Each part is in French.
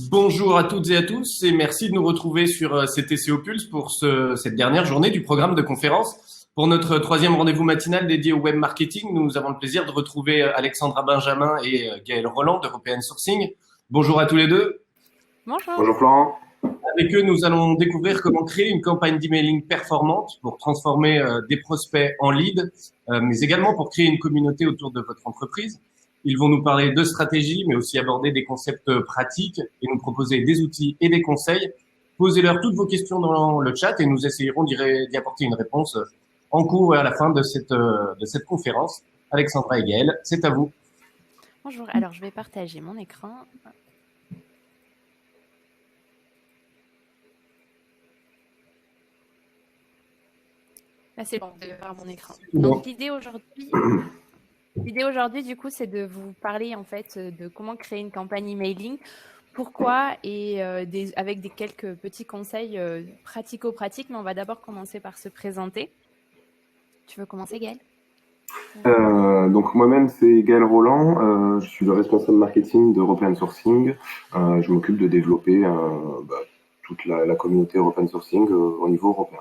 Bonjour à toutes et à tous et merci de nous retrouver sur CTCO Pulse pour cette dernière journée du programme de conférence. Pour notre troisième rendez-vous matinal dédié au web marketing, nous avons le plaisir de retrouver Alexandra Benjamin et Gaël Roland d'European Sourcing. Bonjour à tous les deux. Bonjour. Bonjour Florent. Avec eux, nous allons découvrir comment créer une campagne d'emailing performante pour transformer des prospects en leads, mais également pour créer une communauté autour de votre entreprise. Ils vont nous parler de stratégie, mais aussi aborder des concepts pratiques et nous proposer des outils et des conseils. Posez-leur toutes vos questions dans le chat et nous essayerons d'y apporter une réponse en cours et à la fin de cette conférence. Alexandra et Gaël, c'est à vous. Bonjour, alors je vais partager mon écran. Là, c'est bon, vous devez voir mon écran. Donc, l'idée aujourd'hui, du coup, c'est de vous parler en fait de comment créer une campagne emailing, pourquoi et avec quelques petits conseils pratico-pratiques. Mais on va d'abord commencer par se présenter. Tu veux commencer, Gaël? Donc moi-même, c'est Gaël Roland. Je suis le responsable marketing d'European Sourcing. Je m'occupe de développer toute la communauté European Sourcing au niveau européen.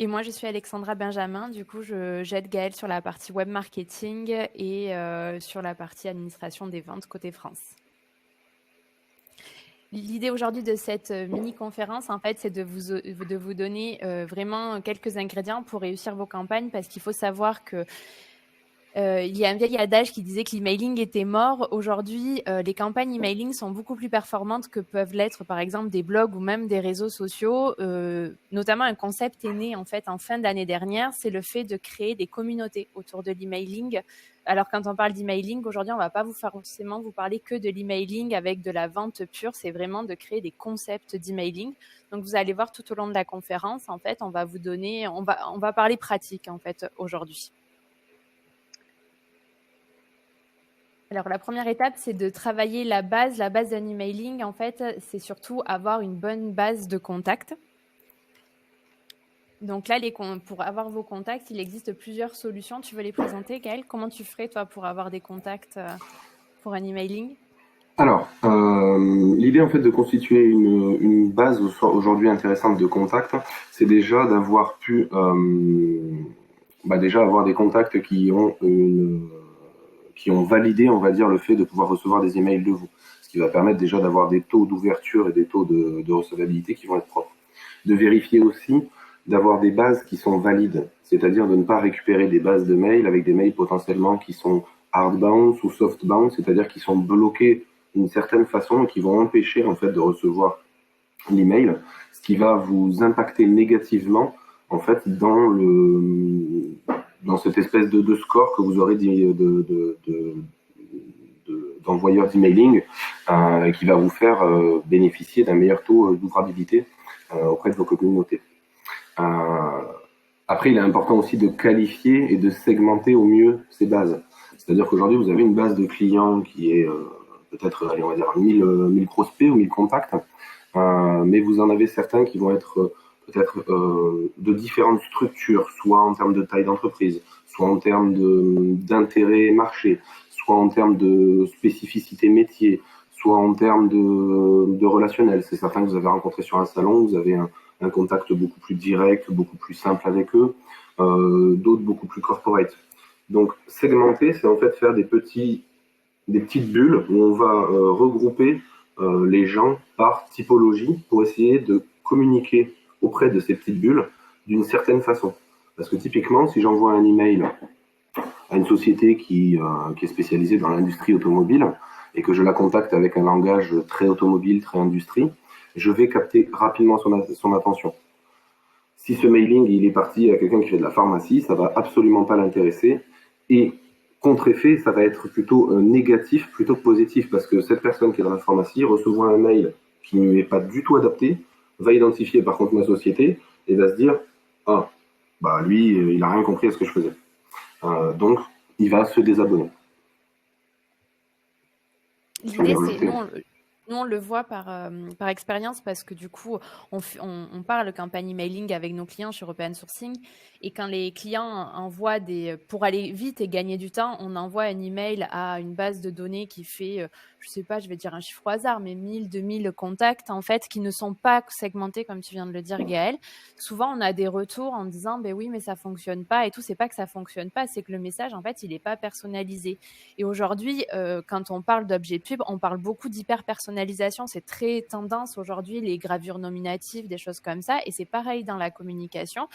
Et moi, je suis Alexandra Benjamin. Du coup, j'aide Gaël sur la partie web marketing et sur la partie administration des ventes côté France. L'idée aujourd'hui de cette mini-conférence, en fait, c'est de vous donner vraiment quelques ingrédients pour réussir vos campagnes, parce qu'il faut savoir que il y a un vieil adage qui disait que l'emailing était mort. Aujourd'hui, les campagnes emailing sont beaucoup plus performantes que peuvent l'être, par exemple, des blogs ou même des réseaux sociaux. Notamment, un concept est né en fait en fin d'année dernière, c'est le fait de créer des communautés autour de l'emailing. Alors, quand on parle d'emailing, aujourd'hui, on ne va pas forcément vous parler que de l'emailing avec de la vente pure. C'est vraiment de créer des concepts d'emailing. Donc, vous allez voir tout au long de la conférence, en fait, on va vous donner, on va parler pratique en fait aujourd'hui. Alors, la première étape, c'est de travailler la base. La base d'un emailing, en fait, c'est surtout avoir une bonne base de contacts. Donc là, pour avoir vos contacts, il existe plusieurs solutions. Tu veux les présenter, Gaël? Comment tu ferais, toi, pour avoir des contacts pour un emailing? Alors, l'idée en fait de constituer une base aujourd'hui intéressante de contacts, c'est déjà d'avoir pu déjà avoir des contacts qui ont validé, on va dire, le fait de pouvoir recevoir des emails de vous. Ce qui va permettre déjà d'avoir des taux d'ouverture et des taux de recevabilité qui vont être propres. De vérifier aussi d'avoir des bases qui sont valides, c'est-à-dire de ne pas récupérer des bases de mails avec des mails potentiellement qui sont hardbound ou softbound, c'est-à-dire qui sont bloqués d'une certaine façon et qui vont empêcher en fait de recevoir l'email, ce qui va vous impacter négativement en fait dans cette espèce de score que vous aurez d'envoyeur d'emailing qui va vous faire bénéficier d'un meilleur taux d'ouvrabilité auprès de vos communautés. Après, il est important aussi de qualifier et de segmenter au mieux ces bases. C'est-à-dire qu'aujourd'hui, vous avez une base de clients qui est peut-être, on va dire, 1000 prospects ou 1000 contacts, mais vous en avez certains qui vont être peut-être de différentes structures, soit en termes de taille d'entreprise, soit en termes d'intérêt marché, soit en termes de spécificité métier, soit en termes de relationnel. C'est certain que vous avez rencontré sur un salon, vous avez un contact beaucoup plus direct, beaucoup plus simple avec eux, d'autres beaucoup plus corporate. Donc segmenter, c'est en fait faire des petites bulles où on va regrouper les gens par typologie pour essayer de communiquer auprès de ces petites bulles d'une certaine façon. Parce que typiquement, si j'envoie un email à une société qui est spécialisée dans l'industrie automobile et que je la contacte avec un langage très automobile, très industrie, je vais capter rapidement son attention. Si ce mailing il est parti à quelqu'un qui fait de la pharmacie, ça va absolument pas l'intéresser. Et contre-effet, ça va être plutôt négatif plutôt que positif, parce que cette personne qui est dans la pharmacie recevra un mail qui ne lui est pas du tout adapté, va identifier par contre ma société et va se dire « Ah, bah lui, il n'a rien compris à ce que je faisais. » Donc, il va se désabonner. L'idée, c'est Nous, on le voit par expérience parce que du coup, on parle campagne emailing avec nos clients chez European Sourcing. Et quand les clients envoient pour aller vite et gagner du temps, on envoie un email à une base de données qui fait, je sais pas, je vais dire un chiffre au hasard, mais 1000, 2000 contacts, en fait, qui ne sont pas segmentés, comme tu viens de le dire, Gaël. Souvent, on a des retours en disant, ben oui, mais ça fonctionne pas et tout. C'est pas que ça fonctionne pas, c'est que le message, en fait, il est pas personnalisé. Et aujourd'hui, quand on parle d'objets pub, on parle beaucoup d'hyper-personnalisation. C'est très tendance aujourd'hui, les gravures nominatives, des choses comme ça. Et c'est pareil dans la communication.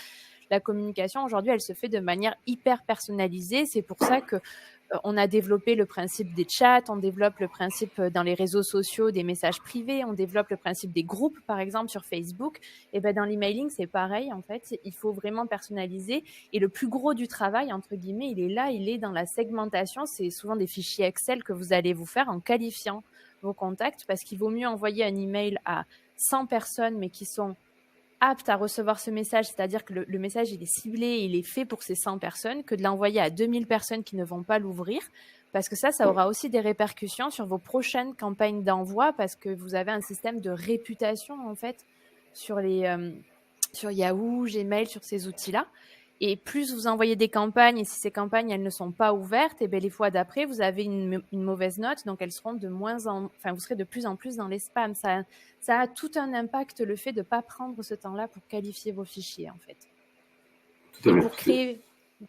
La communication, aujourd'hui, elle se fait de manière hyper personnalisée. C'est pour ça que on a développé le principe des chats, on développe le principe dans les réseaux sociaux des messages privés, on développe le principe des groupes, par exemple, sur Facebook. Et ben dans l'emailing, c'est pareil, en fait. Il faut vraiment personnaliser. Et le plus gros du travail, entre guillemets, il est là, il est dans la segmentation. C'est souvent des fichiers Excel que vous allez vous faire en qualifiant vos contacts, parce qu'il vaut mieux envoyer un email à 100 personnes, mais qui sont aptes à recevoir ce message, c'est-à-dire que le message, il est ciblé, il est fait pour ces 100 personnes, que de l'envoyer à 2000 personnes qui ne vont pas l'ouvrir, parce que ça aura aussi des répercussions sur vos prochaines campagnes d'envoi, parce que vous avez un système de réputation, en fait, sur Yahoo, Gmail, sur ces outils-là. Et plus vous envoyez des campagnes, et si ces campagnes, elles ne sont pas ouvertes, et bien les fois d'après, vous avez une mauvaise note, donc elles seront vous serez de plus en plus dans les spams. Ça a tout un impact, le fait de ne pas prendre ce temps-là pour qualifier vos fichiers, en fait. Tout à fait. Pour créer...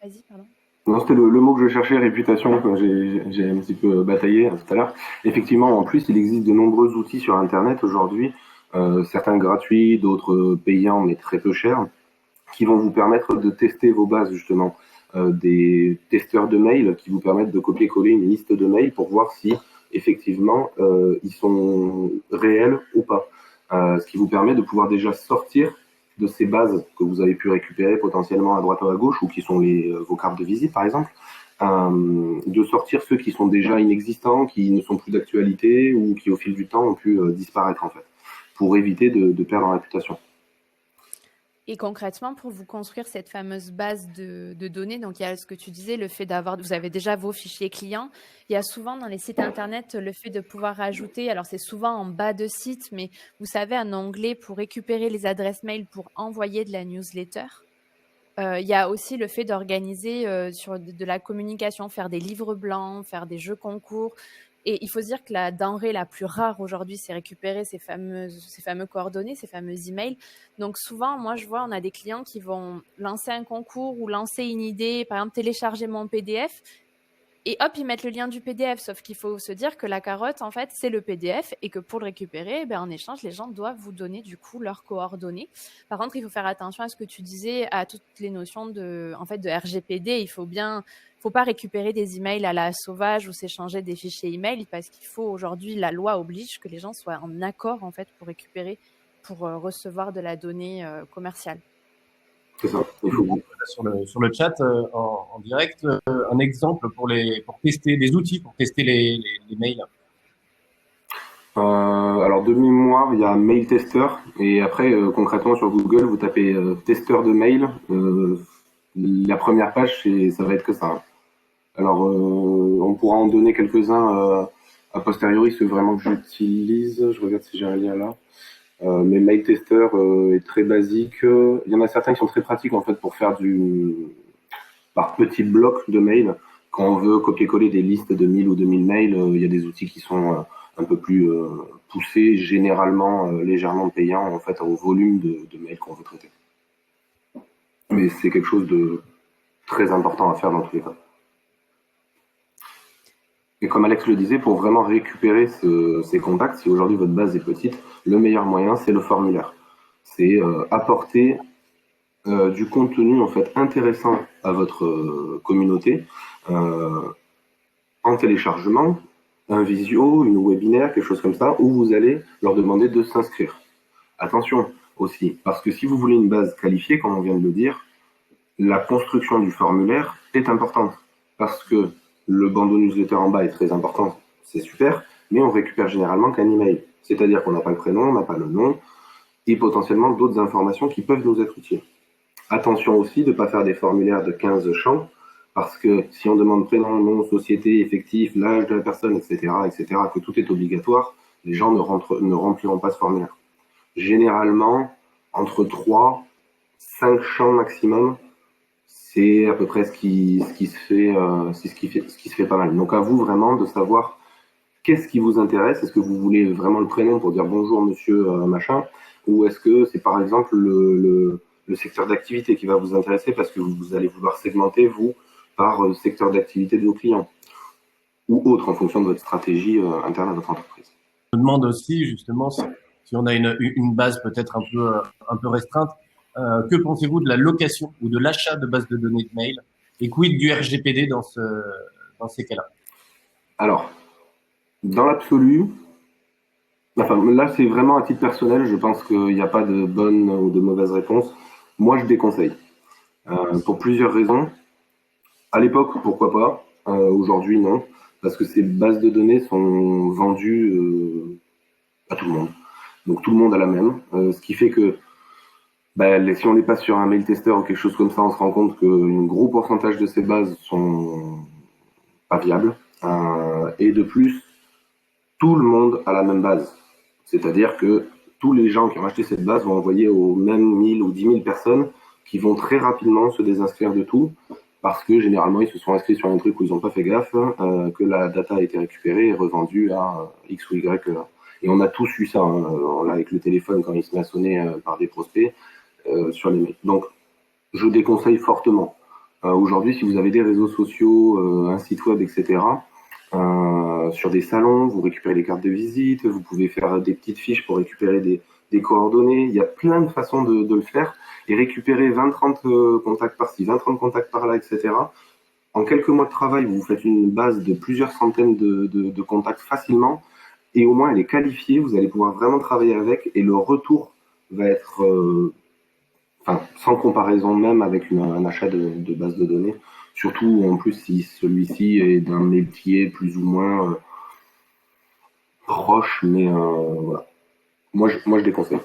Vas-y, pardon. Non, c'était le mot que je cherchais, réputation, que j'ai un petit peu bataillé tout à l'heure. Effectivement, en plus, il existe de nombreux outils sur Internet aujourd'hui, certains gratuits, d'autres payants, mais très peu chers, qui vont vous permettre de tester vos bases, justement. Des testeurs de mails qui vous permettent de copier-coller une liste de mails pour voir si, effectivement, ils sont réels ou pas. Ce qui vous permet de pouvoir déjà sortir de ces bases que vous avez pu récupérer potentiellement à droite ou à gauche, ou qui sont vos cartes de visite, par exemple, de sortir ceux qui sont déjà inexistants, qui ne sont plus d'actualité, ou qui, au fil du temps, ont pu disparaître, en fait, pour éviter de perdre en réputation. Et concrètement, pour vous construire cette fameuse base de données, donc il y a ce que tu disais, le fait vous avez déjà vos fichiers clients. Il y a souvent dans les sites internet le fait de pouvoir ajouter, alors c'est souvent en bas de site, mais vous savez, un onglet pour récupérer les adresses mail pour envoyer de la newsletter. Il y a aussi le fait d'organiser sur de la communication, faire des livres blancs, faire des jeux concours. Et il faut se dire que la denrée la plus rare aujourd'hui, c'est récupérer ces fameux coordonnées, ces fameux emails. Donc souvent, moi, je vois, on a des clients qui vont lancer un concours ou lancer une idée, par exemple, télécharger mon PDF. Et hop, ils mettent le lien du PDF. Sauf qu'il faut se dire que la carotte, en fait, c'est le PDF et que pour le récupérer, en échange, les gens doivent vous donner du coup leurs coordonnées. Par contre, il faut faire attention à ce que tu disais, à toutes les notions de RGPD. Il faut pas récupérer des emails à la sauvage ou s'échanger des fichiers email, parce qu'il faut aujourd'hui, la loi oblige que les gens soient en accord, en fait, pour recevoir de la donnée commerciale. C'est ça. Il faut sur le chat en direct un exemple pour tester des outils pour tester les mails. Alors de mémoire, il y a Mail Tester, et après concrètement sur Google, vous tapez testeur de mail. La première page, ça va être que ça. Alors on pourra en donner quelques-uns a posteriori, ceux vraiment que j'utilise. Je regarde si j'ai un lien là. Mais Mail Tester est très basique. Il y en a certains qui sont très pratiques en fait pour faire par petits blocs de mails. Quand on veut copier-coller des listes de 1000 ou 2000 mails, il y a des outils qui sont un peu plus poussés, généralement légèrement payants en fait au volume de mails qu'on veut traiter. Mais c'est quelque chose de très important à faire dans tous les cas. Et comme Alex le disait, pour vraiment récupérer ces contacts, si aujourd'hui votre base est petite, le meilleur moyen, c'est le formulaire. C'est apporter du contenu en fait intéressant à votre communauté en téléchargement, un visio, une webinaire, quelque chose comme ça, où vous allez leur demander de s'inscrire. Attention aussi, parce que si vous voulez une base qualifiée, comme on vient de le dire, la construction du formulaire est importante, parce que le bandeau newsletter en bas est très important, c'est super, mais on récupère généralement qu'un email. C'est-à-dire qu'on n'a pas le prénom, on n'a pas le nom, et potentiellement d'autres informations qui peuvent nous être utiles. Attention aussi de ne pas faire des formulaires de 15 champs, parce que si on demande prénom, nom, société, effectif, l'âge de la personne, etc., que tout est obligatoire, les gens ne rempliront pas ce formulaire. Généralement, entre 3, 5 champs maximum, c'est à peu près ce qui se fait pas mal. Donc à vous vraiment de savoir qu'est-ce qui vous intéresse. Est-ce que vous voulez vraiment le prénom pour dire bonjour monsieur machin, ou est-ce que c'est par exemple le secteur d'activité qui va vous intéresser parce que vous allez vouloir segmenter vous par secteur d'activité de vos clients ou autre en fonction de votre stratégie interne à votre entreprise. Je me demande aussi justement si on a une base peut-être un peu restreinte, que pensez-vous de la location ou de l'achat de bases de données de mail et quid du RGPD dans ces cas-là? Alors, dans l'absolu, enfin là c'est vraiment à titre personnel, je pense qu'il n'y a pas de bonne ou de mauvaise réponse. Moi je déconseille pour plusieurs raisons. À l'époque, pourquoi pas. Aujourd'hui, non, parce que ces bases de données sont vendues à tout le monde. Donc tout le monde a la même, ce qui fait que si on les passe sur un mail tester ou quelque chose comme ça, on se rend compte qu'un gros pourcentage de ces bases sont pas viables. Et de plus, tout le monde a la même base. C'est-à-dire que tous les gens qui ont acheté cette base vont envoyer aux mêmes 1000 ou 10 000 personnes qui vont très rapidement se désinscrire de tout parce que généralement ils se sont inscrits sur un truc où ils n'ont pas fait gaffe, que la data a été récupérée et revendue à X ou Y. Et on a tous eu ça, on l'a avec le téléphone quand il se met à sonner par des prospects sur les mails. Donc je déconseille fortement. Aujourd'hui, si vous avez des réseaux sociaux, un site web, etc., sur des salons, vous récupérez les cartes de visite, vous pouvez faire des petites fiches pour récupérer des coordonnées. Il y a plein de façons de le faire et récupérer 20-30 contacts par-ci, 20-30 contacts par-là, etc. En quelques mois de travail, vous faites une base de plusieurs centaines de contacts facilement et au moins elle est qualifiée, vous allez pouvoir vraiment travailler avec et le retour va être sans comparaison même avec un achat de base de données. Surtout en plus si celui-ci est d'un métier plus ou moins proche, mais voilà. Moi je déconseille.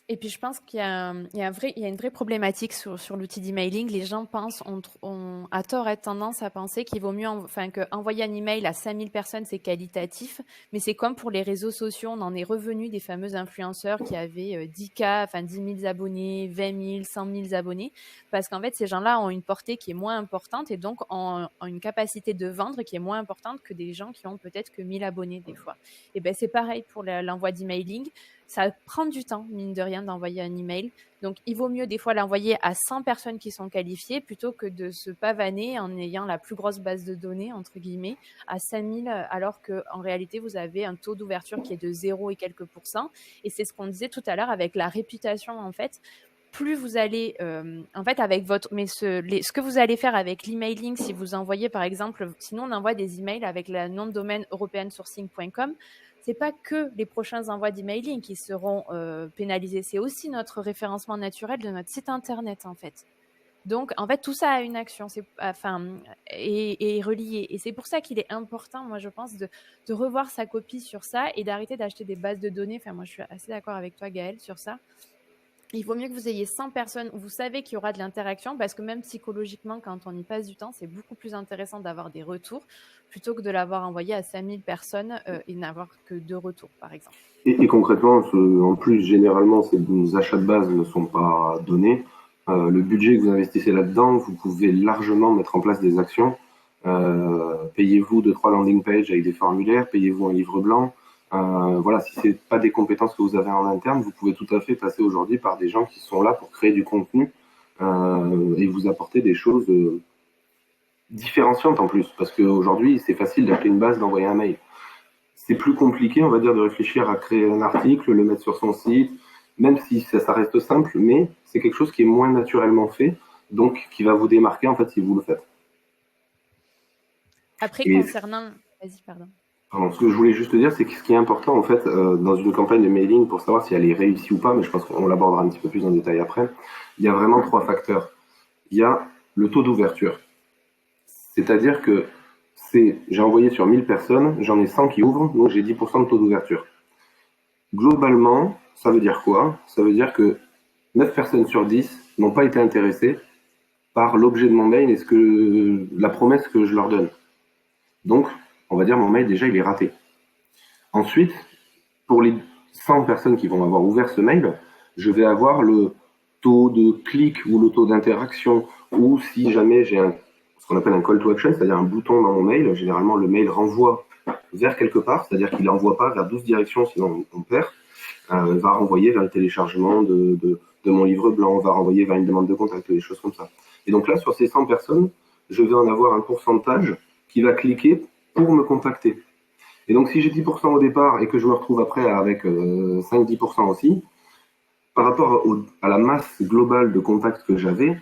Et puis je pense qu'il y a une vraie problématique sur l'outil d'emailing. Les gens pensent, ont à tort tendance à penser qu'il vaut mieux, qu'envoyer un email à 5000 personnes, c'est qualitatif. Mais c'est comme pour les réseaux sociaux, on en est revenu des fameux influenceurs qui avaient 10 000 abonnés, 20 000, 100 000 abonnés. Parce qu'en fait, ces gens-là ont une portée qui est moins importante et donc ont une capacité de vendre qui est moins importante que des gens qui ont peut-être que 1000 abonnés des fois. Et ben c'est pareil pour l'envoi d'emailing. Ça prend du temps, mine de rien, d'envoyer un email. Donc, il vaut mieux des fois l'envoyer à 100 personnes qui sont qualifiées plutôt que de se pavaner en ayant la plus grosse base de données, entre guillemets, à 5000, alors qu'en réalité, vous avez un taux d'ouverture qui est de 0 et quelques pourcents. Et c'est ce qu'on disait tout à l'heure avec la réputation, en fait. Plus vous allez, avec votre, mais ce que vous allez faire avec l'emailing, si vous envoyez, par exemple, sinon on envoie des emails avec le nom de domaine europeansourcing.com, c'est pas que les prochains envois d'emailing qui seront pénalisés, c'est aussi notre référencement naturel de notre site internet, en fait. Donc, en fait, tout ça a une action, est relié. Et c'est pour ça qu'il est important, moi, je pense, de revoir sa copie sur ça et d'arrêter d'acheter des bases de données. Enfin, moi, je suis assez d'accord avec toi, Gaëlle, sur ça. Il vaut mieux que vous ayez 100 personnes où vous savez qu'il y aura de l'interaction parce que même psychologiquement, quand on y passe du temps, c'est beaucoup plus intéressant d'avoir des retours plutôt que de l'avoir envoyé à 5000 personnes et n'avoir que 2 retours, par exemple. Et concrètement, en plus, généralement, ces achats de base ne sont pas donnés. Le budget que vous investissez là-dedans, vous pouvez largement mettre en place des actions. Payez-vous 2-3 landing pages avec des formulaires, payez-vous un livre blanc. Voilà, si c'est pas des compétences que vous avez en interne, vous pouvez tout à fait passer aujourd'hui par des gens qui sont là pour créer du contenu et vous apporter des choses différenciantes en plus. Parce qu'aujourd'hui, c'est facile d'acheter une base, d'envoyer un mail. C'est plus compliqué, on va dire, de réfléchir à créer un article, le mettre sur son site, même si ça reste simple, mais c'est quelque chose qui est moins naturellement fait, donc qui va vous démarquer en fait si vous le faites. Après, concernant... Vas-y, pardon. Alors, ce que je voulais juste dire, c'est que ce qui est important en fait dans une campagne de mailing pour savoir si elle est réussie ou pas, mais je pense qu'on l'abordera un petit peu plus en détail après, il y a vraiment 3 facteurs. Il y a le taux d'ouverture. C'est-à-dire que j'ai envoyé sur 1000 personnes, j'en ai 100 qui ouvrent, donc j'ai 10% de taux d'ouverture. Globalement, ça veut dire quoi? Ça veut dire que 9 personnes sur 10 n'ont pas été intéressées par l'objet de mon mail et la promesse que je leur donne. Donc, on va dire mon mail déjà il est raté. Ensuite, pour les 100 personnes qui vont avoir ouvert ce mail, je vais avoir le taux de clic ou le taux d'interaction, ou si jamais j'ai ce qu'on appelle un call to action, c'est-à-dire un bouton dans mon mail, généralement le mail renvoie vers quelque part, c'est-à-dire qu'il n'envoie pas vers 12 directions, sinon on perd, va renvoyer vers le téléchargement de mon livre blanc, va renvoyer vers une demande de contact, des choses comme ça. Et donc là, sur ces 100 personnes, je vais en avoir un pourcentage qui va cliquer pour me contacter. Et donc, si j'ai 10% au départ et que je me retrouve après avec 5-10% aussi, par rapport à la masse globale de contacts que j'avais,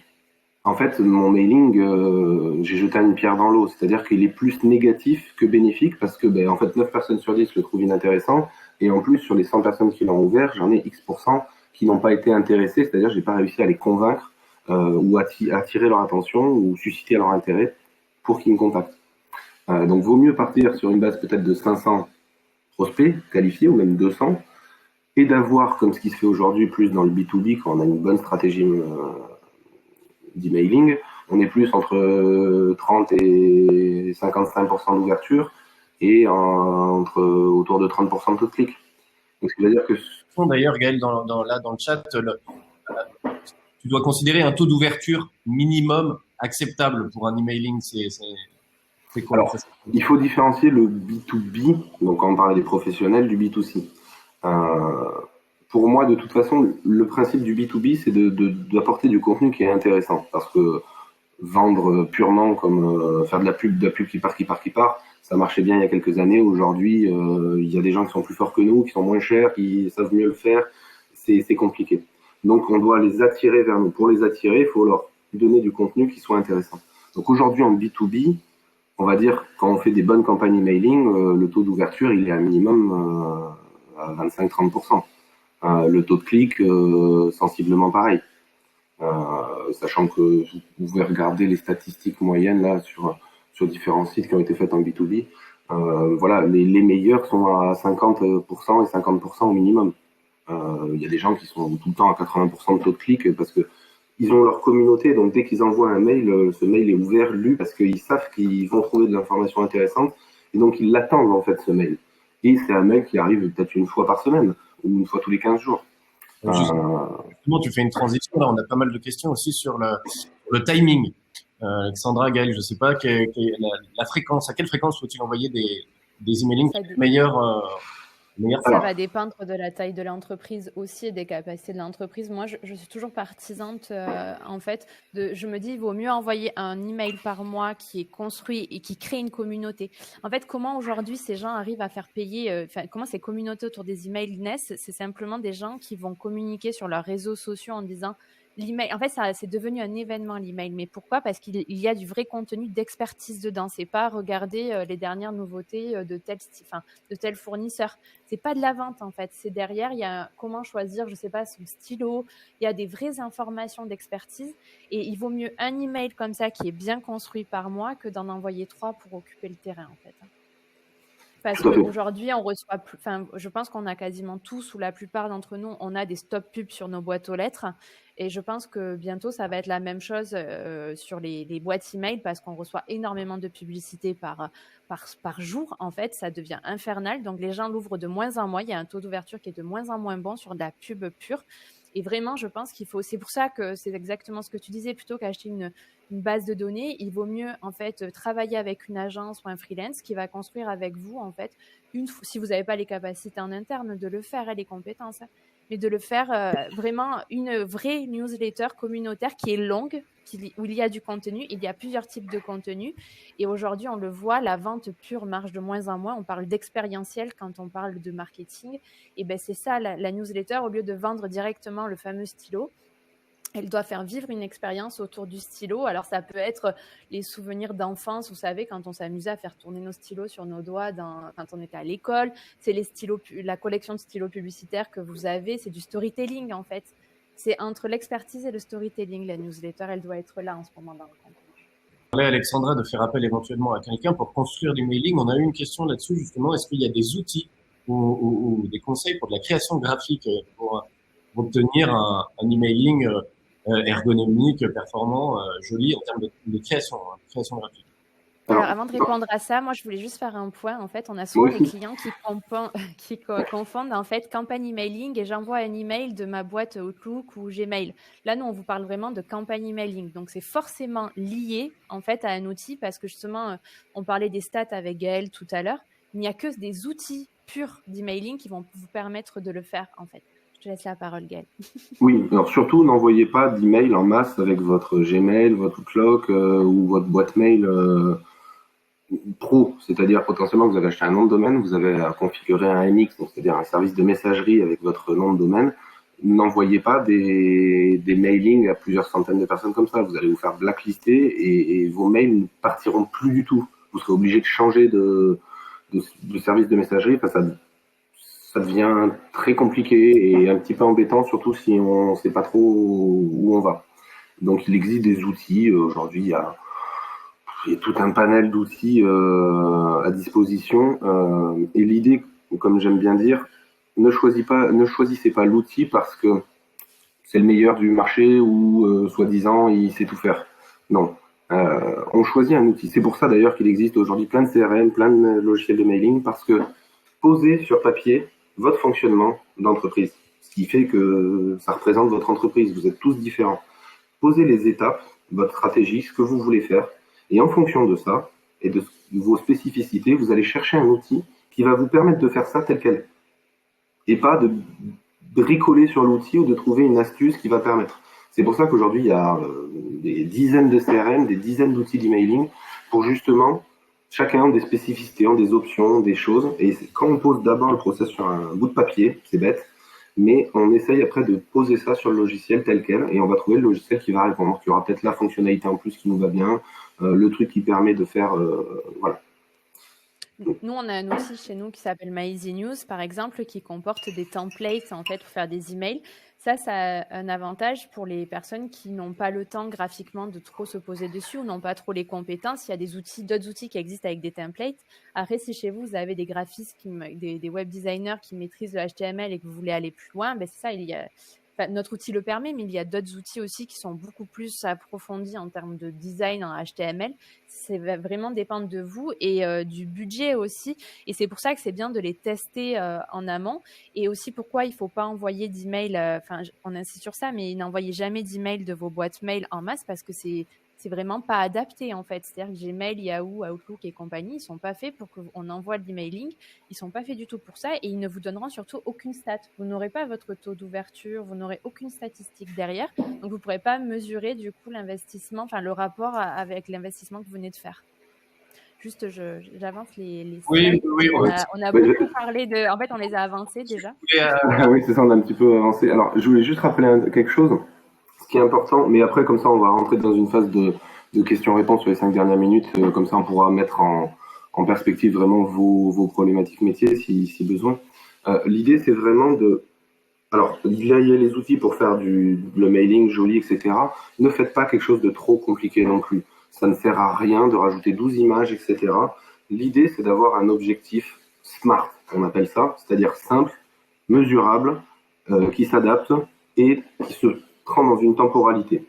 en fait, mon mailing, j'ai jeté une pierre dans l'eau. C'est-à-dire qu'il est plus négatif que bénéfique parce que, en fait, 9 personnes sur 10 le trouvent inintéressant. Et en plus, sur les 100 personnes qui l'ont ouvert, j'en ai X% qui n'ont pas été intéressés. C'est-à-dire que j'ai pas réussi à les convaincre ou attirer leur attention ou susciter leur intérêt pour qu'ils me contactent. Donc, vaut mieux partir sur une base peut-être de 500 prospects qualifiés ou même 200 et d'avoir, comme ce qui se fait aujourd'hui, plus dans le B2B, quand on a une bonne stratégie d'emailing, on est plus entre 30 et 55% d'ouverture et autour de 30% de taux de clic. Donc, ce qui veut dire que... D'ailleurs, Gaël, dans le chat, tu dois considérer un taux d'ouverture minimum acceptable pour un emailing. C'est quoi? Alors, il faut différencier le B2B, donc quand on parle des professionnels, du B2C. Pour moi, de toute façon, le principe du B2B, c'est d'apporter du contenu qui est intéressant. Parce que vendre purement comme faire de la pub qui part, ça marchait bien il y a quelques années. Aujourd'hui, il y a des gens qui sont plus forts que nous, qui sont moins chers, qui savent mieux le faire. C'est compliqué. Donc, on doit les attirer vers nous. Pour les attirer, il faut leur donner du contenu qui soit intéressant. Donc, aujourd'hui, en B2B, on va dire, quand on fait des bonnes campagnes emailing, le taux d'ouverture, il est à minimum à 25-30%. Le taux de clic, sensiblement pareil. Sachant que vous pouvez regarder les statistiques moyennes là sur différents sites qui ont été faits en B2B. Voilà, les meilleurs sont à 50% et 50% au minimum. Il y a des gens qui sont tout le temps à 80% de taux de clic parce que ils ont leur communauté, donc dès qu'ils envoient un mail, ce mail est ouvert, lu, parce qu'ils savent qu'ils vont trouver de l'information intéressante, et donc ils l'attendent en fait ce mail. Et c'est un mail qui arrive peut-être une fois par semaine, ou une fois tous les 15 jours. Justement, tu fais une transition, là on a pas mal de questions aussi sur le timing. Alexandra, Gaël, je ne sais pas, la fréquence, à quelle fréquence faut-il envoyer des emailing meilleurs ça va dépendre de la taille de l'entreprise aussi et des capacités de l'entreprise. Moi, je suis toujours partisante, en fait, je me dis, il vaut mieux envoyer un email par mois qui est construit et qui crée une communauté. En fait, comment aujourd'hui ces gens arrivent à faire payer, comment ces communautés autour des emails naissent? C'est simplement des gens qui vont communiquer sur leurs réseaux sociaux en disant, l'email, en fait, c'est devenu un événement, l'email. Mais pourquoi? Parce qu'il y a du vrai contenu d'expertise dedans. C'est pas regarder les dernières nouveautés de tel fournisseur. C'est pas de la vente, en fait. C'est derrière, il y a comment choisir, je sais pas, son stylo. Il y a des vraies informations d'expertise. Et il vaut mieux un email comme ça qui est bien construit par mois que d'en envoyer 3 pour occuper le terrain, en fait. Parce qu'aujourd'hui, on reçoit plus, je pense qu'on a quasiment tous, ou la plupart d'entre nous, on a des stop pubs sur nos boîtes aux lettres. Et je pense que bientôt, ça va être la même chose sur les boîtes email parce qu'on reçoit énormément de publicité par jour. En fait, ça devient infernal. Donc, les gens l'ouvrent de moins en moins. Il y a un taux d'ouverture qui est de moins en moins bon sur de la pub pure. Et vraiment, je pense qu'il faut... C'est pour ça que c'est exactement ce que tu disais. Plutôt qu'acheter une base de données, il vaut mieux en fait travailler avec une agence ou un freelance qui va construire avec vous en fait si vous n'avez pas les capacités en interne de le faire et les compétences, mais de le faire vraiment une vraie newsletter communautaire qui est longue, où il y a du contenu. Il y a plusieurs types de contenu et aujourd'hui on le voit, la vente pure marche de moins en moins. On parle d'expérientiel quand on parle de marketing, et ben c'est ça la newsletter. Au lieu de vendre directement le fameux stylo, elle doit faire vivre une expérience autour du stylo. Alors, ça peut être les souvenirs d'enfance, vous savez, quand on s'amusait à faire tourner nos stylos sur nos doigts quand on était à l'école. C'est la collection de stylos publicitaires que vous avez. C'est du storytelling, en fait. C'est entre l'expertise et le storytelling. La newsletter, elle doit être là en ce moment dans le contenu. Alexandra, de faire appel éventuellement à quelqu'un pour construire du mailing. On a eu une question là-dessus, justement. Est-ce qu'il y a des outils ou des conseils pour de la création graphique pour obtenir un emailing – ergonomique, performant, joli en termes de création graphique? Alors, il y a des outils, il y a des outils. Alors, il y a des outils qui sont gratuits, il y a des outils qui sont payants. Moi, je suis Alors, avant de répondre à ça, moi, je voulais juste faire un point. En fait, on a souvent des clients qui confondent en fait campagne emailing et j'envoie un email de ma boîte Outlook ou Gmail. Là, nous, on vous parle vraiment de campagne emailing. Donc, c'est forcément lié en fait à un outil parce que justement, on parlait des stats avec Gaël tout à l'heure. Il n'y a que des outils purs d'emailing qui vont vous permettre de le faire en fait. Je te laisse la parole, Gaël. Oui, alors surtout, n'envoyez pas d'email en masse avec votre Gmail, votre Outlook ou votre boîte mail pro, c'est-à-dire potentiellement vous avez acheté un nom de domaine, vous avez configuré un MX, donc c'est-à-dire un service de messagerie avec votre nom de domaine. N'envoyez pas des mailings à plusieurs centaines de personnes comme ça. Vous allez vous faire blacklister et vos mails ne partiront plus du tout. Vous serez obligé de changer de service de messagerie. Enfin, ça devient très compliqué et un petit peu embêtant, surtout si on ne sait pas trop où on va. Donc il existe des outils. Aujourd'hui, il y a tout un panel d'outils à disposition. Et l'idée, comme j'aime bien dire, ne choisissez pas l'outil parce que c'est le meilleur du marché ou soi-disant il sait tout faire. Non. On choisit un outil. C'est pour ça d'ailleurs qu'il existe aujourd'hui plein de CRM, plein de logiciels de mailing, parce que posez sur papier votre fonctionnement d'entreprise, ce qui fait que ça représente votre entreprise. Vous êtes tous différents. Posez les étapes, votre stratégie, ce que vous voulez faire, et en fonction de ça et de vos spécificités, vous allez chercher un outil qui va vous permettre de faire ça tel quel, et pas de bricoler sur l'outil ou de trouver une astuce qui va permettre. C'est pour ça qu'aujourd'hui, il y a des dizaines de CRM, des dizaines d'outils d'emailing pour justement, chacun a des spécificités, des options, des choses. Et quand on pose d'abord le process sur un bout de papier, c'est bête, mais on essaye après de poser ça sur le logiciel tel quel et on va trouver le logiciel qui va répondre, qui aura peut-être la fonctionnalité en plus qui nous va bien, le truc qui permet de faire... voilà. Nous, on a un outil chez nous qui s'appelle MyEasyNews, par exemple, qui comporte des templates en fait pour faire des emails. Ça a un avantage pour les personnes qui n'ont pas le temps graphiquement de trop se poser dessus ou n'ont pas trop les compétences. Il y a d'autres outils qui existent avec des templates. Après, si chez vous avez des graphistes, des web designers qui maîtrisent le HTML et que vous voulez aller plus loin, ben c'est ça. Notre outil le permet, mais il y a d'autres outils aussi qui sont beaucoup plus approfondis en termes de design en HTML. Ça va vraiment dépendre de vous et du budget aussi. Et c'est pour ça que c'est bien de les tester en amont. Et aussi pourquoi il ne faut pas envoyer d'email, on insiste sur ça, mais n'envoyez jamais d'email de vos boîtes mail en masse parce que c'est vraiment pas adapté en fait. C'est-à-dire que Gmail, Yahoo, Outlook et compagnie, ils sont pas faits pour qu'on envoie de l'emailing. Ils sont pas faits du tout pour ça et ils ne vous donneront surtout aucune stat. Vous n'aurez pas votre taux d'ouverture, vous n'aurez aucune statistique derrière. Donc vous pourrez pas mesurer du coup l'investissement, le rapport avec l'investissement que vous venez de faire. Juste, j'avance les slides. Oui, on a beaucoup parlé de... En fait, on les a avancés déjà. Oui, c'est ça, on a un petit peu avancé. Alors, je voulais juste rappeler quelque chose. Ce qui est important, mais après, comme ça, on va rentrer dans une phase de questions-réponses sur les 5 dernières minutes. Comme ça, on pourra mettre en perspective vraiment vos problématiques métiers si besoin. L'idée, c'est vraiment de... Alors, il y a les outils pour faire le mailing joli, etc. Ne faites pas quelque chose de trop compliqué non plus. Ça ne sert à rien de rajouter 12 images, etc. L'idée, c'est d'avoir un objectif smart, on appelle ça, c'est-à-dire simple, mesurable, qui s'adapte et qui se prend dans une temporalité.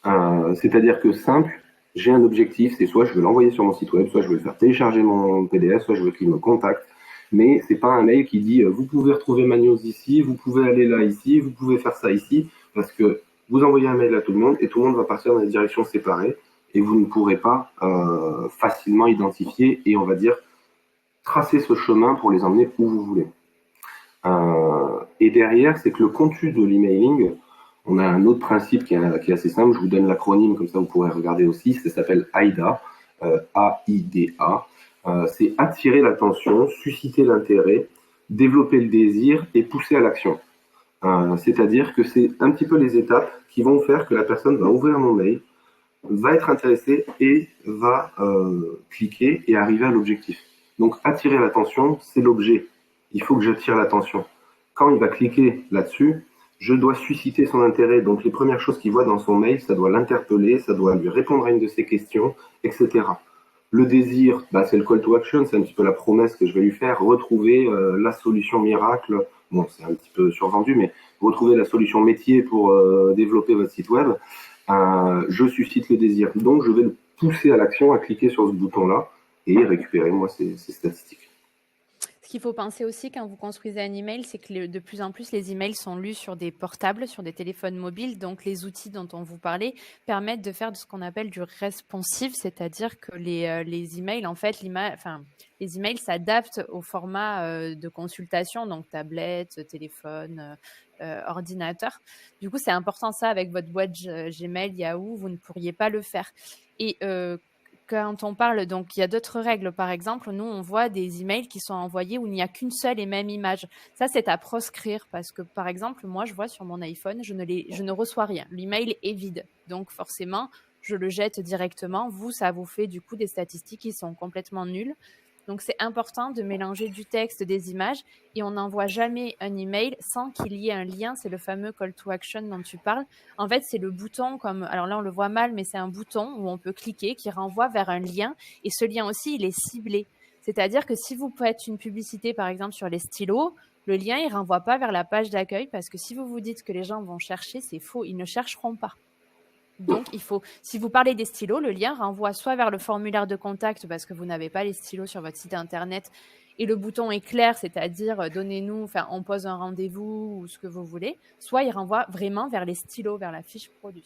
C'est-à-dire que simple, j'ai un objectif, c'est soit je veux l'envoyer sur mon site web, soit je veux le faire télécharger mon PDF, soit je veux qu'il me contacte. Mais c'est pas un mail qui dit vous pouvez retrouver ma news ici, vous pouvez aller là ici, vous pouvez faire ça ici, parce que vous envoyez un mail à tout le monde et tout le monde va partir dans des directions séparées et vous ne pourrez pas facilement identifier et on va dire tracer ce chemin pour les emmener où vous voulez. Et derrière, c'est que le contenu de l'emailing, on a un autre principe qui est assez simple, je vous donne l'acronyme, comme ça vous pourrez regarder aussi, ça s'appelle AIDA, A-I-D-A. C'est attirer l'attention, susciter l'intérêt, développer le désir et pousser à l'action. C'est-à-dire que c'est un petit peu les étapes qui vont faire que la personne va ouvrir mon mail, va être intéressée et va cliquer et arriver à l'objectif. Donc attirer l'attention, c'est l'objet. Il faut que j'attire l'attention. Quand il va cliquer là-dessus, je dois susciter son intérêt. Donc les premières choses qu'il voit dans son mail, ça doit l'interpeller, ça doit lui répondre à une de ses questions, etc. Le désir, c'est le call to action, c'est un petit peu la promesse que je vais lui faire, retrouver la solution miracle. Bon, c'est un petit peu survendu, mais retrouver la solution métier pour développer votre site web. Je suscite le désir. Donc je vais le pousser à l'action, à cliquer sur ce bouton-là et récupérer, moi, ces statistiques. Ce qu'il faut penser aussi quand vous construisez un email, c'est que de plus en plus, les emails sont lus sur des portables, sur des téléphones mobiles. Donc, les outils dont on vous parlait permettent de faire de ce qu'on appelle du responsive, c'est-à-dire que les emails, en fait, les emails s'adaptent au format de consultation, donc tablette, téléphone, ordinateur. Du coup, c'est important ça avec votre boîte Gmail, Yahoo, vous ne pourriez pas le faire. Et quand on parle, donc il y a d'autres règles. Par exemple, nous, on voit des emails qui sont envoyés où il n'y a qu'une seule et même image. Ça, c'est à proscrire parce que, par exemple, moi, je vois sur mon iPhone, je ne reçois rien. L'email est vide. Donc, forcément, je le jette directement. Vous, ça vous fait du coup des statistiques qui sont complètement nulles. Donc, c'est important de mélanger du texte, des images, et on n'envoie jamais un email sans qu'il y ait un lien. C'est le fameux call to action dont tu parles. En fait, c'est le bouton alors là, on le voit mal, mais c'est un bouton où on peut cliquer qui renvoie vers un lien. Et ce lien aussi, il est ciblé. C'est-à-dire que si vous faites une publicité, par exemple, sur les stylos, le lien, il renvoie pas vers la page d'accueil parce que si vous vous dites que les gens vont chercher, c'est faux. Ils ne chercheront pas. Donc, si vous parlez des stylos, le lien renvoie soit vers le formulaire de contact parce que vous n'avez pas les stylos sur votre site internet et le bouton est clair, c'est-à-dire donnez-nous, on pose un rendez-vous ou ce que vous voulez, soit il renvoie vraiment vers les stylos, vers la fiche produit.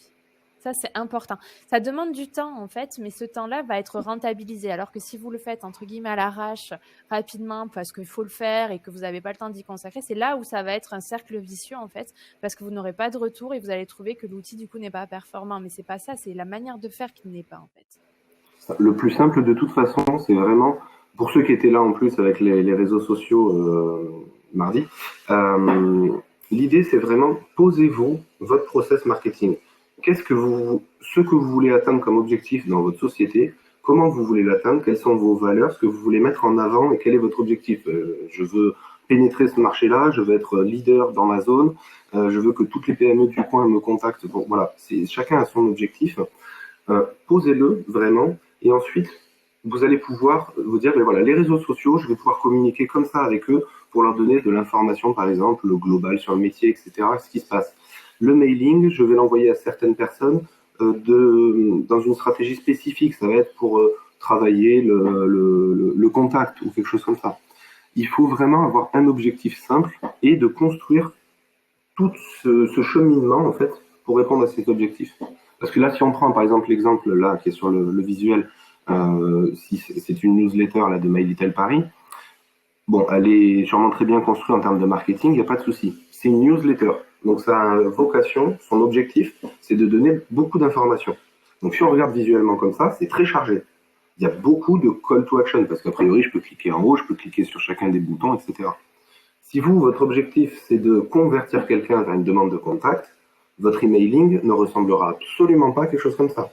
Ça, c'est important. Ça demande du temps, en fait, mais ce temps-là va être rentabilisé. Alors que si vous le faites, entre guillemets, à l'arrache, rapidement, parce qu'il faut le faire et que vous n'avez pas le temps d'y consacrer, c'est là où ça va être un cercle vicieux, en fait, parce que vous n'aurez pas de retour et vous allez trouver que l'outil, du coup, n'est pas performant. Mais c'est pas ça, c'est la manière de faire qui n'est pas, en fait. Le plus simple, de toute façon, c'est vraiment, pour ceux qui étaient là en plus avec les réseaux sociaux mardi, l'idée, c'est vraiment, posez-vous votre process marketing. Ce que vous voulez atteindre comme objectif dans votre société, comment vous voulez l'atteindre, quelles sont vos valeurs, ce que vous voulez mettre en avant et quel est votre objectif. Je veux pénétrer ce marché-là, je veux être leader dans ma zone, je veux que toutes les PME du coin me contactent. Bon, voilà, chacun a son objectif. Posez-le vraiment et ensuite, vous allez pouvoir vous dire, ben voilà, les réseaux sociaux, je vais pouvoir communiquer comme ça avec eux pour leur donner de l'information, par exemple, le global sur le métier, etc., ce qui se passe. Le mailing, je vais l'envoyer à certaines personnes dans une stratégie spécifique. Ça va être pour travailler le contact ou quelque chose comme ça. Il faut vraiment avoir un objectif simple et de construire tout ce cheminement, en fait, pour répondre à ces objectifs. Parce que là, si on prend, par exemple, l'exemple là qui est sur le visuel, si c'est une newsletter là, de My Little Paris, bon, elle est sûrement très bien construite en termes de marketing, il n'y a pas de souci. C'est une newsletter. Donc, sa vocation, son objectif, c'est de donner beaucoup d'informations. Donc, si on regarde visuellement comme ça, c'est très chargé. Il y a beaucoup de call to action, parce qu'a priori, je peux cliquer en haut, je peux cliquer sur chacun des boutons, etc. Si vous, votre objectif, c'est de convertir quelqu'un vers une demande de contact, votre emailing ne ressemblera absolument pas à quelque chose comme ça.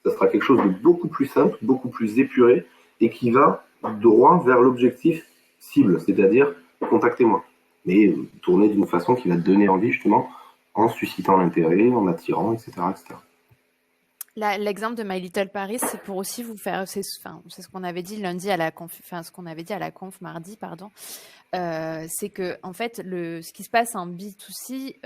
Ça sera quelque chose de beaucoup plus simple, beaucoup plus épuré, et qui va droit vers l'objectif cible, c'est-à-dire contactez-moi. Mais tourner d'une façon qui va donner envie, justement, en suscitant l'intérêt, en attirant, etc. etc. L'exemple de My Little Paris, c'est pour aussi vous faire, c'est ce qu'on avait dit lundi à la conf, ce qu'on avait dit à la conf mardi, pardon. C'est que en fait, ce qui se passe en B2C,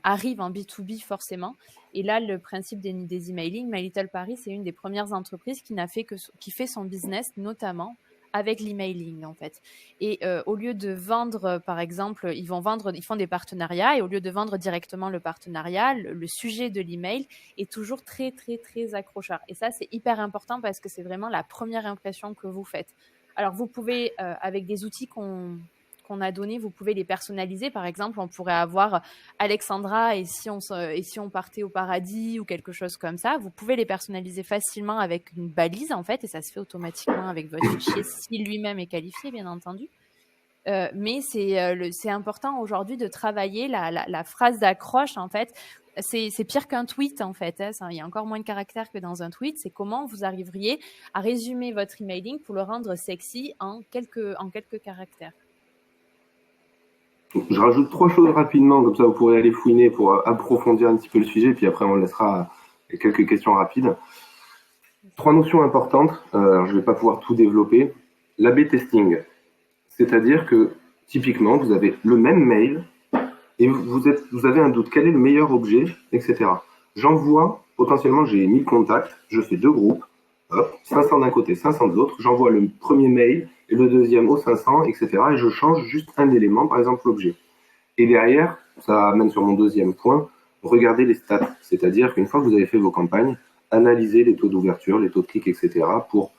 arrive en B2B forcément. Et là, le principe des emailing, My Little Paris, c'est une des premières entreprises qui fait son business notamment avec l'emailing en fait. Et au lieu de vendre, par exemple, ils font des partenariats et au lieu de vendre directement le partenariat, le sujet de l'email est toujours très très très accrocheur. Et ça, c'est hyper important parce que c'est vraiment la première impression que vous faites. Alors, vous pouvez, avec des outils qu'on a donnés, vous pouvez les personnaliser. Par exemple, on pourrait avoir Alexandra et si on partait au paradis ou quelque chose comme ça, vous pouvez les personnaliser facilement avec une balise en fait et ça se fait automatiquement avec votre fichier si lui-même est qualifié, bien entendu. Mais c'est important aujourd'hui de travailler la phrase d'accroche en fait. C'est pire qu'un tweet en fait. Il y a encore moins de caractères que dans un tweet. C'est comment vous arriveriez à résumer votre emailing pour le rendre sexy en quelques caractères. Je rajoute 3 choses rapidement, comme ça vous pourrez aller fouiner pour approfondir un petit peu le sujet, puis après on laissera quelques questions rapides. 3 notions importantes, alors je ne vais pas pouvoir tout développer. L'A/B testing, c'est-à-dire que typiquement vous avez le même mail et vous avez un doute, quel est le meilleur objet, etc. J'envoie, potentiellement j'ai 1000 contacts, je fais 2 groupes, hop, 500 d'un côté, 500 de l'autre, j'envoie le premier mail et le deuxième au 500, etc. Et je change juste un élément, par exemple l'objet. Et derrière, ça amène sur mon deuxième point, regardez les stats. C'est-à-dire qu'une fois que vous avez fait vos campagnes, analysez les taux d'ouverture, les taux de clics, etc. pour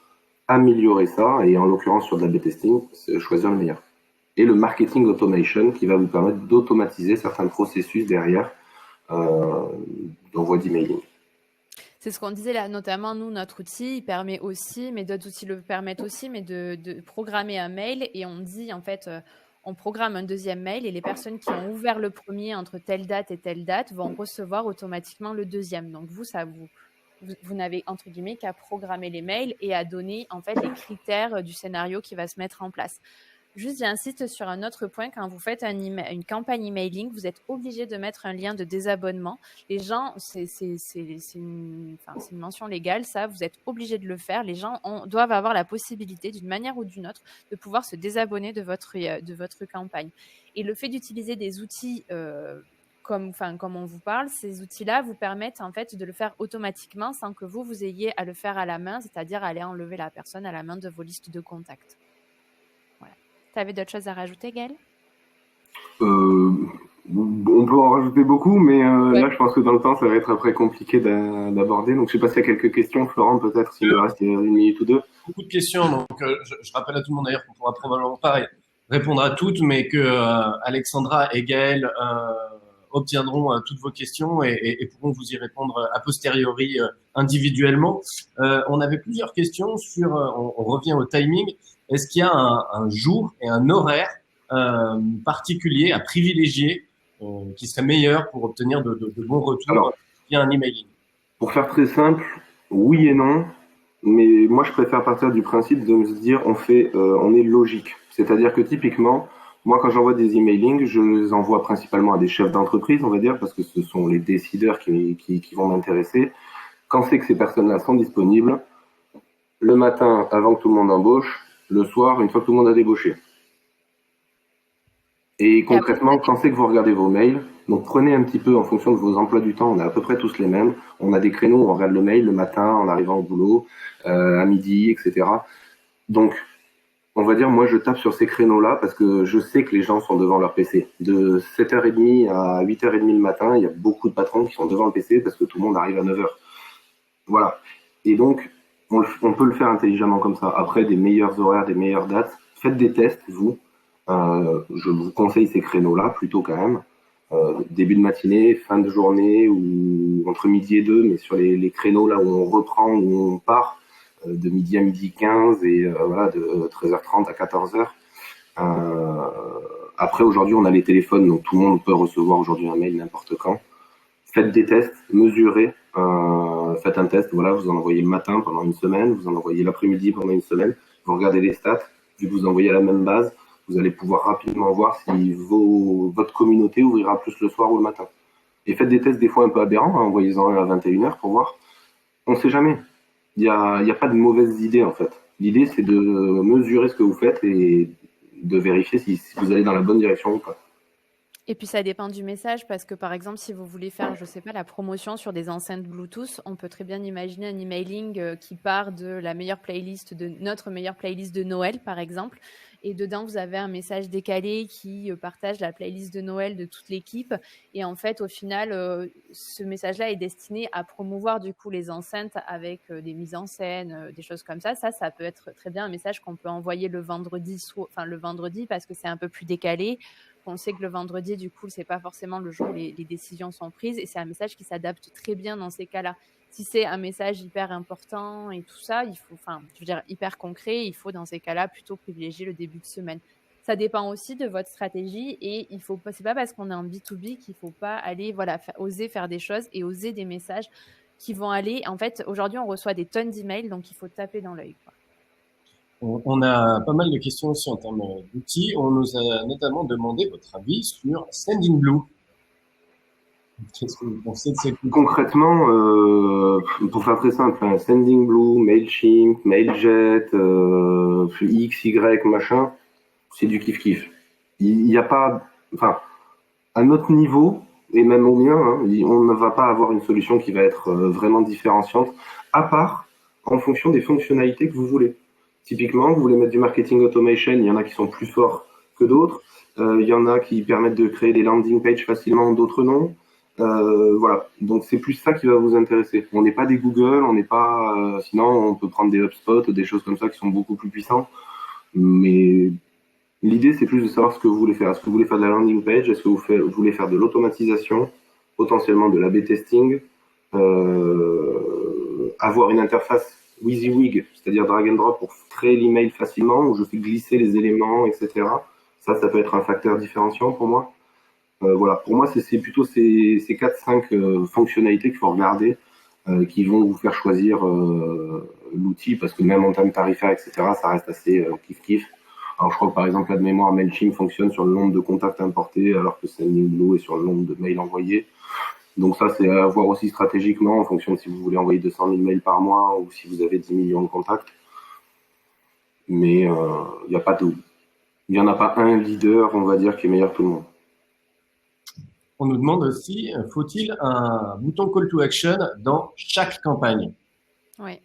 améliorer ça, et en l'occurrence sur de l'A/B testing, choisir le meilleur. Et le marketing automation qui va vous permettre d'automatiser certains processus derrière d'envoi d'emailing. C'est ce qu'on disait là, notamment nous, notre outil, il permet aussi, mais d'autres outils le permettent aussi, mais de programmer un mail et on dit en fait, on programme un deuxième mail et les personnes qui ont ouvert le premier entre telle date et telle date vont recevoir automatiquement le deuxième. Donc vous n'avez entre guillemets qu'à programmer les mails et à donner en fait les critères du scénario qui va se mettre en place. Juste, j'insiste sur un autre point. Quand vous faites une campagne emailing, vous êtes obligé de mettre un lien de désabonnement. Les gens, c'est une mention légale, ça, vous êtes obligé de le faire. Les gens doivent avoir la possibilité, d'une manière ou d'une autre, de pouvoir se désabonner de votre campagne. Et le fait d'utiliser des outils comme on vous parle, ces outils-là vous permettent en fait de le faire automatiquement sans que vous ayez à le faire à la main, c'est-à-dire aller enlever la personne à la main de vos listes de contacts. Tu avais d'autres choses à rajouter, Gaël ? On peut en rajouter beaucoup, mais ouais. Là, je pense que dans le temps, ça va être après compliqué d'aborder. Donc, je sais pas s'il y a quelques questions, Florent, peut-être, s'il reste une minute ou deux. Beaucoup de questions, donc je rappelle à tout le monde d'ailleurs qu'on pourra probablement pas répondre à toutes, mais que Alexandra et Gaël obtiendront toutes vos questions et pourront vous y répondre a posteriori individuellement. On avait plusieurs questions sur, on revient au timing. Est-ce qu'il y a un jour et un horaire particulier à privilégier qui serait meilleur pour obtenir de bons retours via un emailing? Pour faire très simple, oui et non, mais moi je préfère partir du principe de me dire on est logique. C'est-à-dire que typiquement, moi quand j'envoie des emailings, je les envoie principalement à des chefs d'entreprise, on va dire, parce que ce sont les décideurs qui vont m'intéresser. Quand c'est que ces personnes-là sont disponibles, le matin avant que tout le monde embauche, le soir, une fois que tout le monde a débauché. Et concrètement, quand c'est que vous regardez vos mails, donc prenez un petit peu en fonction de vos emplois du temps, on a à peu près tous les mêmes. On a des créneaux où on regarde le mail le matin en arrivant au boulot, à midi, etc. Donc, on va dire, moi, je tape sur ces créneaux-là parce que je sais que les gens sont devant leur PC. De 7h30 à 8h30 le matin, il y a beaucoup de patrons qui sont devant le PC parce que tout le monde arrive à 9h. Voilà. Et donc, on peut le faire intelligemment comme ça. Après, des meilleurs horaires, des meilleures dates. Faites des tests, vous. Je vous conseille ces créneaux-là, plutôt quand même. Début de matinée, fin de journée, ou entre midi et 2, mais sur les créneaux là où on reprend, où on part, de midi à midi 15 et voilà, de 13h30 à 14h. Après, aujourd'hui, on a les téléphones, donc tout le monde peut recevoir aujourd'hui un mail n'importe quand. Faites des tests, mesurez. Faites un test, voilà, vous en envoyez le matin pendant une semaine, vous en envoyez l'après-midi pendant une semaine, vous regardez les stats, vu que vous envoyez à la même base, vous allez pouvoir rapidement voir si votre communauté ouvrira plus le soir ou le matin. Et faites des tests des fois un peu aberrants, hein, envoyez-en un à 21h pour voir. On ne sait jamais. Il n'y a pas de mauvaises idées en fait. L'idée c'est de mesurer ce que vous faites et de vérifier si vous allez dans la bonne direction ou pas. Et puis ça dépend du message parce que par exemple si vous voulez faire, je sais pas, la promotion sur des enceintes Bluetooth, on peut très bien imaginer un emailing qui part de notre meilleure playlist de Noël par exemple, et dedans vous avez un message décalé qui partage la playlist de Noël de toute l'équipe et en fait au final ce message-là est destiné à promouvoir du coup les enceintes avec des mises en scène, des choses comme ça. Ça peut être très bien un message qu'on peut envoyer le vendredi parce que c'est un peu plus décalé. On sait que le vendredi, du coup, c'est pas forcément le jour où les décisions sont prises et c'est un message qui s'adapte très bien dans ces cas-là. Si c'est un message hyper important et tout ça, hyper concret, il faut dans ces cas-là plutôt privilégier le début de semaine. Ça dépend aussi de votre stratégie et c'est pas parce qu'on est en B2B qu'il faut pas aller, oser faire des choses et oser des messages qui vont aller. En fait, aujourd'hui, on reçoit des tonnes d'emails, donc il faut taper dans l'œil, quoi. On a pas mal de questions aussi en termes d'outils. On nous a notamment demandé votre avis sur Sendinblue. Qu'est-ce que vous pensez de ces outils ? Concrètement, pour faire très simple, hein, Sendinblue, Mailchimp, Mailjet, XY, machin, c'est du kiff-kiff. Il n'y a pas... Enfin, à notre niveau, et même au mien, hein, on ne va pas avoir une solution qui va être vraiment différenciante, à part en fonction des fonctionnalités que vous voulez. Typiquement, vous voulez mettre du marketing automation, il y en a qui sont plus forts que d'autres. Il y en a qui permettent de créer des landing pages facilement, d'autres non. Voilà, donc c'est plus ça qui va vous intéresser. On n'est pas des Google, on n'est pas. Sinon, on peut prendre des HubSpot, des choses comme ça qui sont beaucoup plus puissants. Mais l'idée, c'est plus de savoir ce que vous voulez faire. Est-ce que vous voulez faire de la landing page? Est-ce que vous voulez faire de l'automatisation, potentiellement de l'A/B testing, avoir une interface WYSIWYG, c'est-à-dire drag and drop pour créer l'email facilement, où je fais glisser les éléments, etc. Ça peut être un facteur différenciant pour moi. Voilà, pour moi, c'est plutôt ces 4-5 fonctionnalités qu'il faut regarder, qui vont vous faire choisir l'outil, parce que même en termes tarifaires, etc., ça reste assez kiff-kiff. Alors, je crois que par exemple, là de mémoire, Mailchimp fonctionne sur le nombre de contacts importés, alors que Sendinblue est sur le nombre de mails envoyés. Donc ça, c'est à voir aussi stratégiquement, en fonction de si vous voulez envoyer 200 000 mails par mois ou si vous avez 10 millions de contacts. Mais il n'y en a pas un leader, on va dire, qui est meilleur que tout le monde. On nous demande aussi, faut-il un bouton call to action dans chaque campagne? Oui.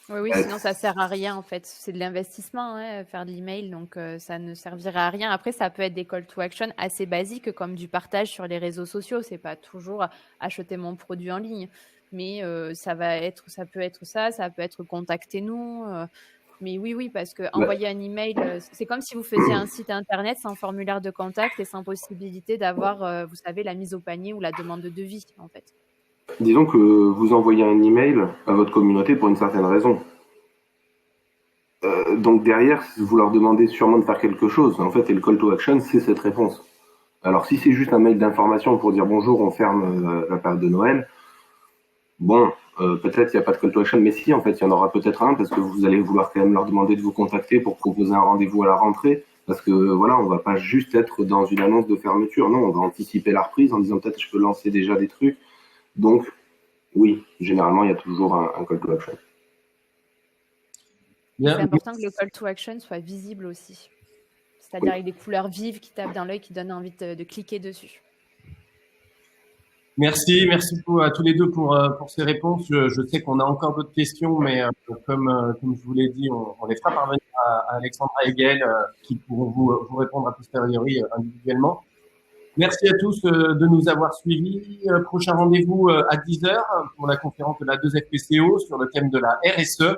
Oui, sinon ça sert à rien en fait. C'est de l'investissement, faire de l'email, donc ça ne servira à rien. Après, ça peut être des call to action assez basiques comme du partage sur les réseaux sociaux. C'est pas toujours acheter mon produit en ligne, mais ça peut être ça peut être contactez-nous. Mais oui, parce que envoyer un email, c'est comme si vous faisiez un site internet sans formulaire de contact et sans possibilité d'avoir, vous savez, la mise au panier ou la demande de devis en fait. Disons que vous envoyez un email à votre communauté pour une certaine raison. Donc derrière, vous leur demandez sûrement de faire quelque chose. En fait, et le call to action, c'est cette réponse. Alors si c'est juste un mail d'information pour dire bonjour, on ferme la période de Noël, bon, peut-être il n'y a pas de call to action, mais si, en fait, il y en aura peut-être un, parce que vous allez vouloir quand même leur demander de vous contacter pour proposer un rendez-vous à la rentrée. Parce que voilà, on va pas juste être dans une annonce de fermeture. Non, on va anticiper la reprise en disant peut-être je peux lancer déjà des trucs. Donc, oui, généralement, il y a toujours un call to action. C'est important que le call to action soit visible aussi. C'est-à-dire avec des couleurs vives qui tapent dans l'œil, qui donnent envie de cliquer dessus. Merci à tous les deux pour ces réponses. Je sais qu'on a encore d'autres questions, mais comme je vous l'ai dit, on les fera parvenir à Alexandra et Gaël qui pourront vous répondre à posteriori individuellement. Merci à tous de nous avoir suivis. Prochain rendez-vous à 10h pour la conférence de la 2FPCO sur le thème de la RSE.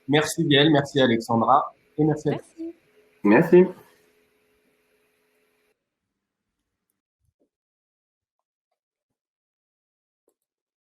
Merci Gaël, merci Alexandra et merci à tous. Merci.